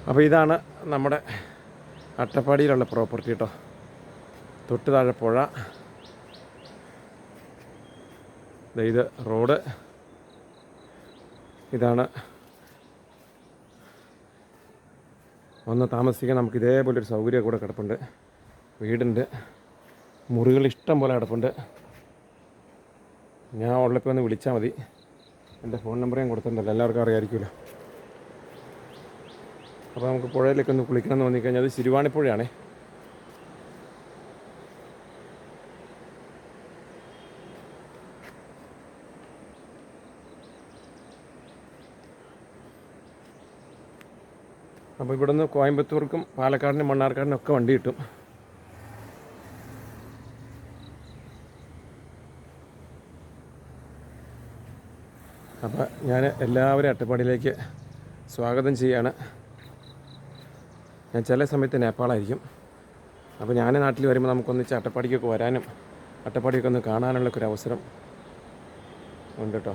അപ്പോൾ ഇതാണ് നമ്മുടെ അട്ടപ്പാടിയിലുള്ള പ്രോപ്പർട്ടി കേട്ടോ. തൊട്ട് താഴെ പുഴ, ഇത് റോഡ്, ഇതാണ് വന്ന് താമസിക്കാൻ നമുക്ക് ഇതേപോലൊരു സൗകര്യം കൂടെ കിടപ്പുണ്ട്. വീടുണ്ട്, മുറികൾ ഇഷ്ടം പോലെ കിടപ്പുണ്ട്. ഞാൻ ഉള്ളപ്പോൾ ഒന്ന് വിളിച്ചാൽ മതി. എൻ്റെ ഫോൺ നമ്പർ ഞാൻ കൊടുത്തിട്ടുണ്ടല്ലോ, എല്ലാവർക്കും അറിയാമായിരിക്കുമല്ലോ. അപ്പോൾ നമുക്ക് പുഴയിലേക്ക് ഒന്ന് കുളിക്കണം എന്ന് തോന്നിക്കഴിഞ്ഞാൽ അത് ശിരുവാണിപ്പുഴയാണേ. അപ്പോൾ ഇവിടെ നിന്ന് കോയമ്പത്തൂർക്കും പാലക്കാടിനും മണ്ണാർക്കാടിനും ഒക്കെ വണ്ടി കിട്ടും. അപ്പോൾ ഞാൻ എല്ലാവരും അട്ടപ്പാടിയിലേക്ക് സ്വാഗതം ചെയ്യാണ്. ഞാൻ ചില സമയത്ത് നേപ്പാളായിരിക്കും. അപ്പോൾ ഞാൻ നാട്ടിൽ വരുമ്പോൾ നമുക്കൊന്നിച്ച് അട്ടപ്പാടിക്കൊക്കെ വരാനും അട്ടപ്പാടിയൊക്കെ ഒന്ന് കാണാനുള്ളൊക്കെ ഒരു അവസരം ഉണ്ട് കേട്ടോ.